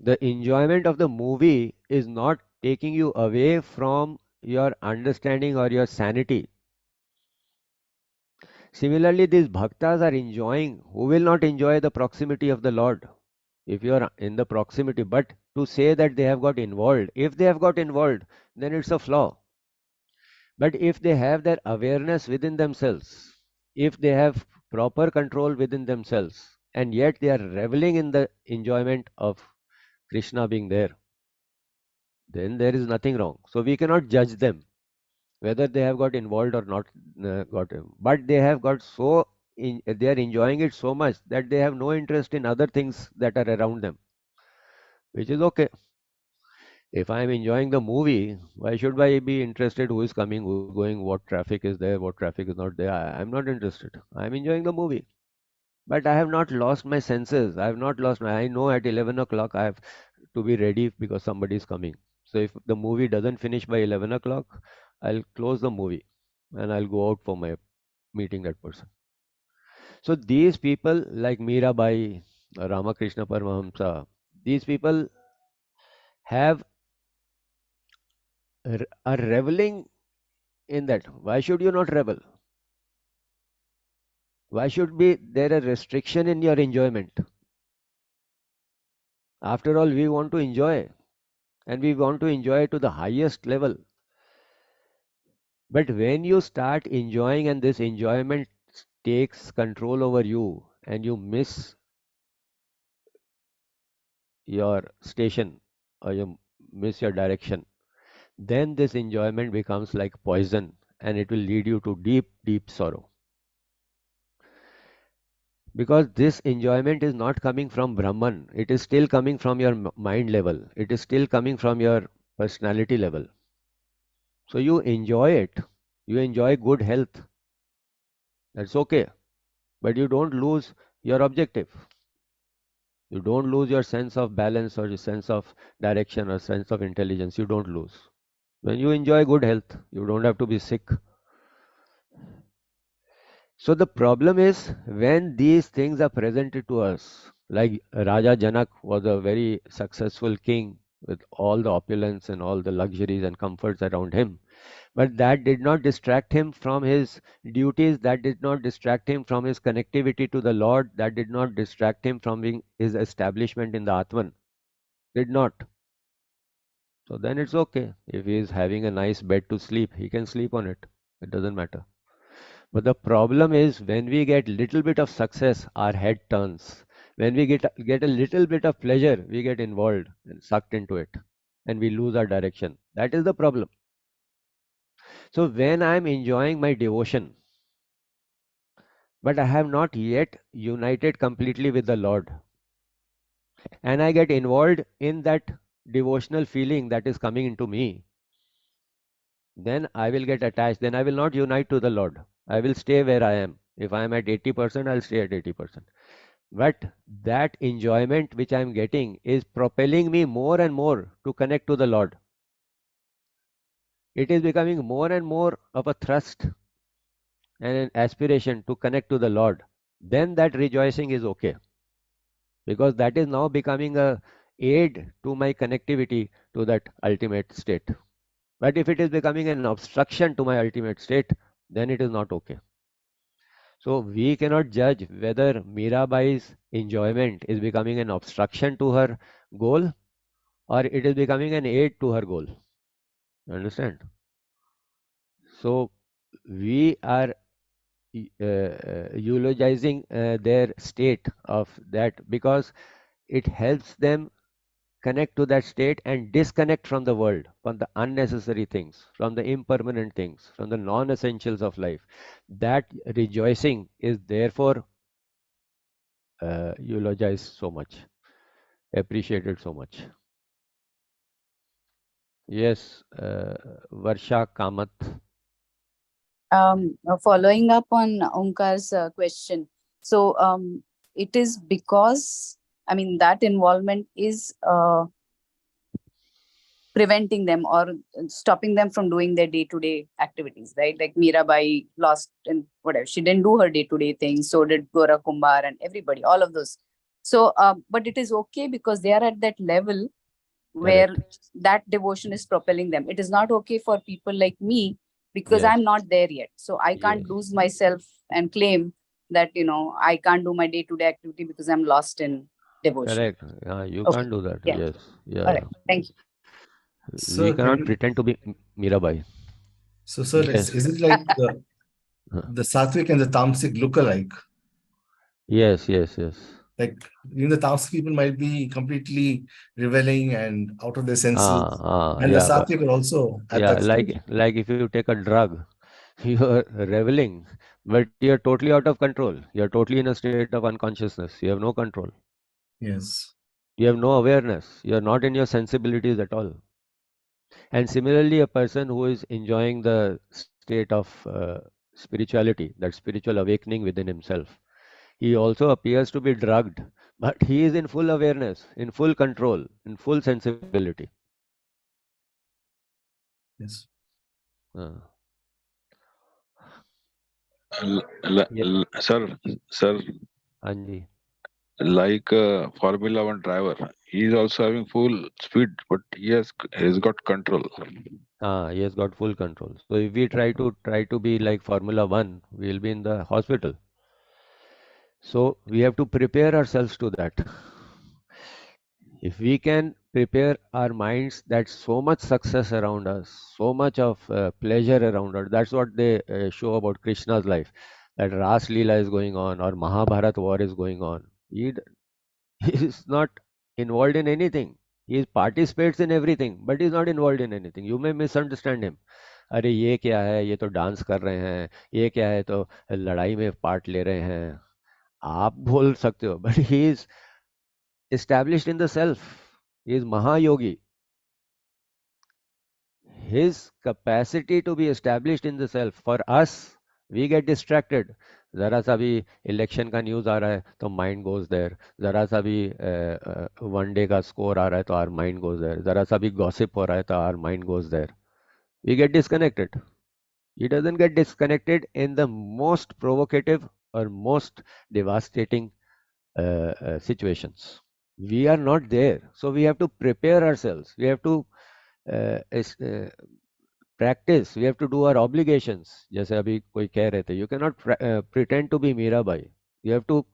The enjoyment of the movie is not taking you away from your understanding or your sanity. Similarly, these bhaktas are enjoying, who will not enjoy the proximity of the Lord if you are in the proximity. But to say that they have got involved, if they have got involved, then it's a flaw. But if they have their awareness within themselves, if they have proper control within themselves, and yet they are reveling in the enjoyment of Krishna being there, then there is nothing wrong. So we cannot judge them whether they have got involved or not but they have got they are enjoying it so much that they have no interest in other things that are around them, which is okay. If I am enjoying the movie, why should I be interested who is coming, who is going, what traffic is there, what traffic is not there? I am not interested. I am enjoying the movie. But I have not lost my senses. I have not lost I know at 11 o'clock I have to be ready because somebody is coming. So if the movie doesn't finish by 11 o'clock, I'll close the movie and I'll go out for my meeting that person. So these people like Mirabai, Ramakrishna Paramahamsa, these people have are reveling in that. Why should you not revel? Why should be there a restriction in your enjoyment? After all, we want to enjoy, and we want to enjoy to the highest level. But when you start enjoying and this enjoyment takes control over you, and you miss your station or you miss your direction, then this enjoyment becomes like poison and it will lead you to deep, deep sorrow. Because this enjoyment is not coming from Brahman, it is still coming from your mind level, it is still coming from your personality level. So you enjoy it, you enjoy good health, that's okay, but you don't lose your objective. You don't lose your sense of balance or your sense of direction or sense of intelligence. You don't lose. When you enjoy good health, you don't have to be sick. So the problem is when these things are presented to us, like Raja Janak was a very successful king with all the opulence and all the luxuries and comforts around him. But that did not distract him from his duties, that did not distract him from his connectivity to the Lord, that did not distract him from his establishment in the Atman. Did not. So then it's okay. If he is having a nice bed to sleep, he can sleep on it. It doesn't matter. But the problem is when we get little bit of success, our head turns. When we get a little bit of pleasure, we get involved and sucked into it, and we lose our direction. That is the problem. So when I am enjoying my devotion, but I have not yet united completely with the Lord, and I get involved in that devotional feeling that is coming into me, then I will get attached. Then I will not unite to the Lord. I will stay where I am. If I am at 80%, I'll stay at 80%. But that enjoyment which I am getting is propelling me more and more to connect to the Lord. It is becoming more and more of a thrust and an aspiration to connect to the Lord. Then that rejoicing is okay. Because that is now becoming a aid to my connectivity to that ultimate state. But if it is becoming an obstruction to my ultimate state, then it is not okay. So we cannot judge whether Mirabai's enjoyment is becoming an obstruction to her goal or it is becoming an aid to her goal. Understand? So we are eulogizing their state of that because it helps them connect to that state and disconnect from the world, from the unnecessary things, from the impermanent things, from the non-essentials of life. That rejoicing is therefore eulogized so much, appreciated so much. Yes, Varsha Kamath. Following up on Omkar's question, so it is because, I mean, that involvement is preventing them or stopping them from doing their day-to-day activities, right? Like Mirabai lost in whatever, she didn't do her day-to-day things, so did Gora Kumbhar and everybody, all of those. So but it is okay because they are at that level where Correct. that devotion is propelling them. It is not okay for people like me because Yes. I'm not there yet, so I can't Yes. lose myself and claim that I can't do my day-to-day activity because I'm lost in devotion. Correct. You Okay. can't do that. Yeah. Yes. All Yeah. right, thank you. We Sir, cannot pretend to be Mirabai. so sir, Yes. is it like Huh. the Sattvic and the Tamasic look alike? Yes. Yes. Yes. Like even the Tamasic people might be completely reveling and out of their senses, and the Yeah. But Sattvic are also at yeah, that stage. like if you take a drug, you are reveling, but you're totally out of control. You're totally in a state of unconsciousness. You have no control. Yes. You have no awareness. You're not in your sensibilities at all. And similarly, a person who is enjoying the state of spirituality, that spiritual awakening within himself, he also appears to be drugged, but he is in full awareness, in full control, in full sensibility. Yes. Uh, L- l- yes, sir, Anji. like a Formula One driver, he is also having full speed, but he's got control. He has got full control. So if we try to be like Formula One, we'll be in the hospital. So we have to prepare ourselves to that. If we can prepare our minds that so much success around us, so much of pleasure around us, that's what they show about Krishna's life. that Ras Leela is going on or Mahabharat war is going on. He is not involved in anything. He participates in everything, but he's not involved in anything. You may misunderstand him. अरे ये क्या है, ये तो dance कर रहे हैं, ये क्या है, तो लड़ाई में पार्ट ले रहे हैं, आप बोल सकते हो, but he is established in the self. He is Mahayogi. His capacity to be established in the self. For us, we get distracted. जरा सा भी इलेक्शन का न्यूज आ रहा है तो माइंड गोज देयर, जरा सा भी वनडे का स्कोर आ रहा है तो आवर माइंड गोज देयर, जरा सा भी गॉसिप हो रहा है तो our mind goes there. We get disconnected. He doesn't get disconnected in the most provocative or most devastating situations. We are not there. So we have to prepare ourselves. We have to practice. We have to do our obligations. जैसे अभी कोई कह रहे थे, you cannot pretend to be Mirabai. You have to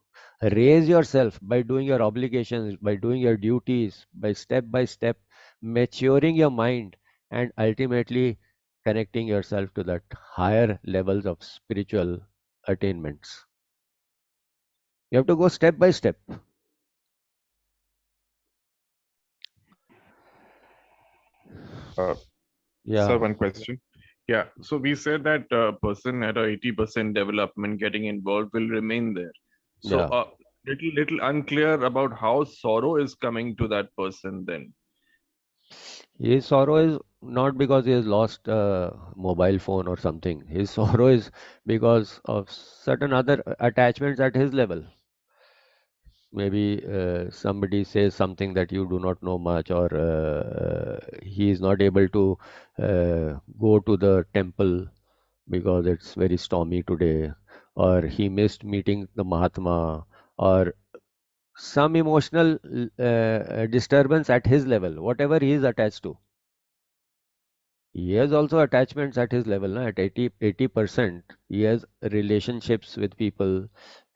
raise yourself by doing your obligations, by doing your duties, by step maturing your mind, and ultimately connecting yourself to that higher levels of spiritual attainments. You have to go step by step. Sir, one question. Yeah, so we said that a person at a 80% development getting involved will remain there. So little unclear about how sorrow is coming to that person then. His sorrow is not because he has lost a mobile phone or something. His sorrow is because of certain other attachments at his level. Maybe somebody says something that you do not know much, or he is not able to go to the temple because it's very stormy today, or he missed meeting the Mahatma, or some emotional disturbance at his level, whatever he is attached to. He has also attachments at his level, at 80%. He has relationships with people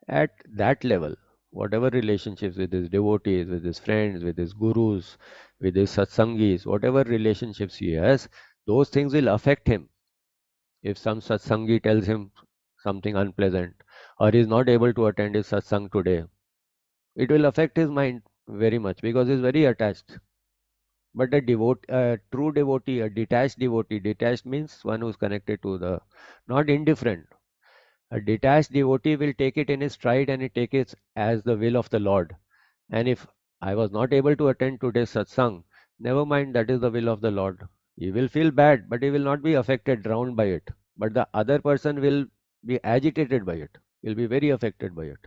at that level. Whatever relationships with his devotees, with his friends, with his gurus, with his satsangis, whatever relationships he has, those things will affect him. If some satsangi tells him something unpleasant, or he is not able to attend his satsang today, it will affect his mind very much because he is very attached. But a true devotee, a detached devotee, detached means one who is connected to the, not indifferent. A detached devotee will take it in his stride and he take it as the will of the Lord. And if I was not able to attend today's satsang, never mind, that is the will of the Lord. He will feel bad, but he will not be affected, drowned by it. But the other person will be agitated by it. Will be very affected by it.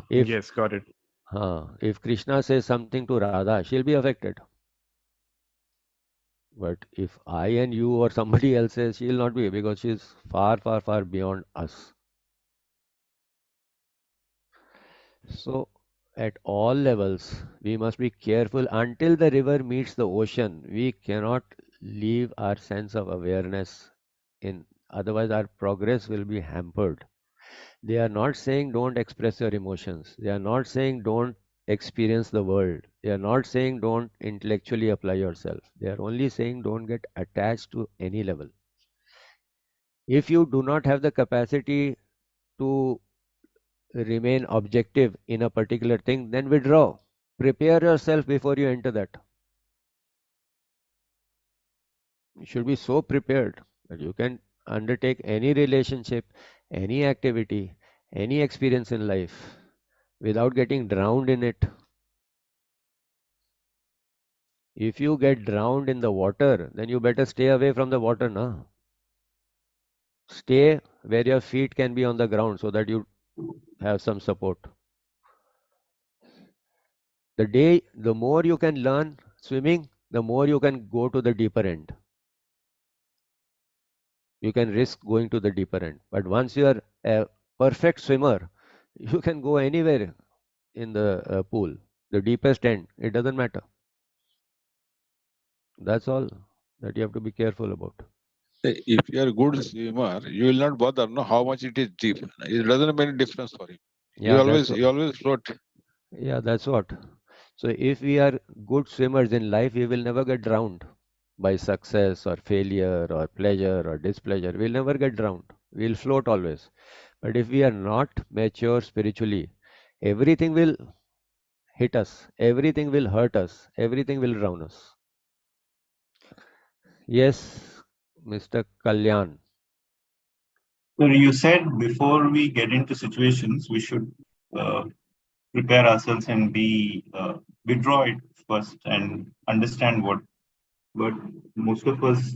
Yes, got it. If Krishna says something to Radha, she'll be affected. But if I and you or somebody else says, she'll not be, because she's far, far, far beyond us. So at all levels, we must be careful. Until the river meets the ocean, we cannot leave our sense of awareness in. Otherwise, our progress will be hampered. They are not saying don't express your emotions. They are not saying don't experience the world. They are not saying don't intellectually apply yourself. They are only saying don't get attached to any level. If you do not have the capacity to remain objective in a particular thing, then withdraw. Prepare yourself before you enter that. You should be so prepared that you can undertake any relationship, any activity, any experience in life without getting drowned in it. If you get drowned in the water, then you better stay away from the water, na? Stay where your feet can be on the ground so that you have some support. The more you can learn swimming, the more you can go to the deeper end. You can risk going to the deeper end. But once you are a perfect swimmer, you can go anywhere in the pool, the deepest end. It doesn't matter. That's all that you have to be careful about. If you are a good swimmer, you will not bother know how much it is deep. It doesn't make any difference for him. Yeah, you always float. Yeah, that's what. So if we are good swimmers in life, we will never get drowned by success or failure or pleasure or displeasure. We'll never get drowned. we'll float always. But if we are not mature spiritually, everything will hit us, everything will hurt us, everything will drown us. Yes, Mr. Kalyan. So you said before we get into situations, we should uh, prepare ourselves and be withdraw it first and understand what. But most of us,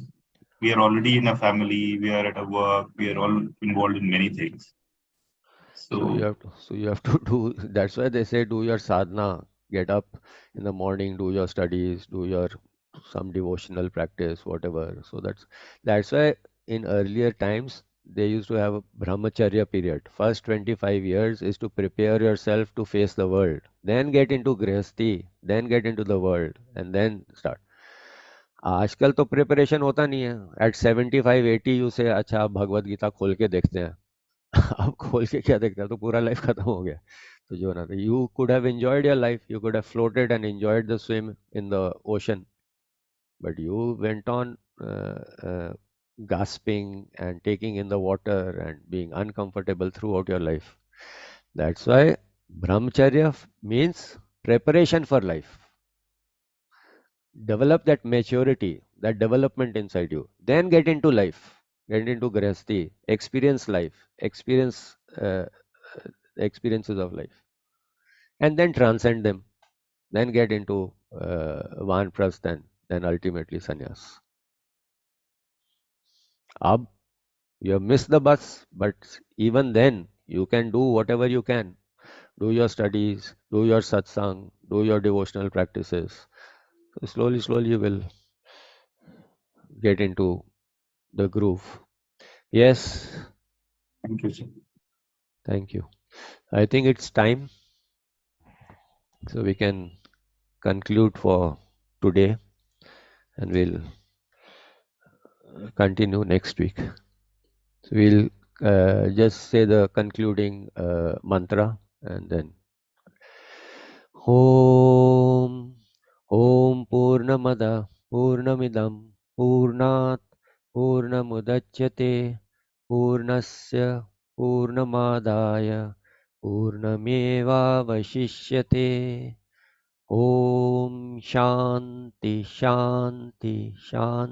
we are already in a family, we are at a work, we are all involved in many things. So you have to do, that's why they say do your sadhana, get up in the morning, do your studies, do your some devotional practice, whatever. So that's why in earlier times they used to have a brahmacharya period. First 25 years is to prepare yourself to face the world. Then get into grihasti, then get into the world, and then start. आजकल तो preparation होता नहीं है. At 75, 80 you say अच्छा भगवत गीता खोल के देखते हैं. अब खोल के क्या देखता है, तो पूरा लाइफ खत्म हो गया. तो जो ना, you could have enjoyed your life, you could have floated and enjoyed the swim in the ocean, but you went on gasping and taking in the water and being uncomfortable throughout your life. That's why brahmacharya means preparation for life. Develop that maturity, that development inside you. Then get into life, get into grihasti, experience life, experience experiences of life, and then transcend them. Then get into vanprasth and then ultimately sannyas. Ab, you have missed the bus, but even then you can do whatever you can. Do your studies, do your satsang, do your devotional practices. So slowly you will get into the groove. Yes. Thank you, sir. Thank you. I think it's time. So we can conclude for today and we'll continue next week. So we'll just say the concluding mantra and then Om Om Purnamada Purnamidam Purnat Purnamudachyate Purnasya Purnamadaya Purnameva Vashishyate Om Shanti Shanti Shanti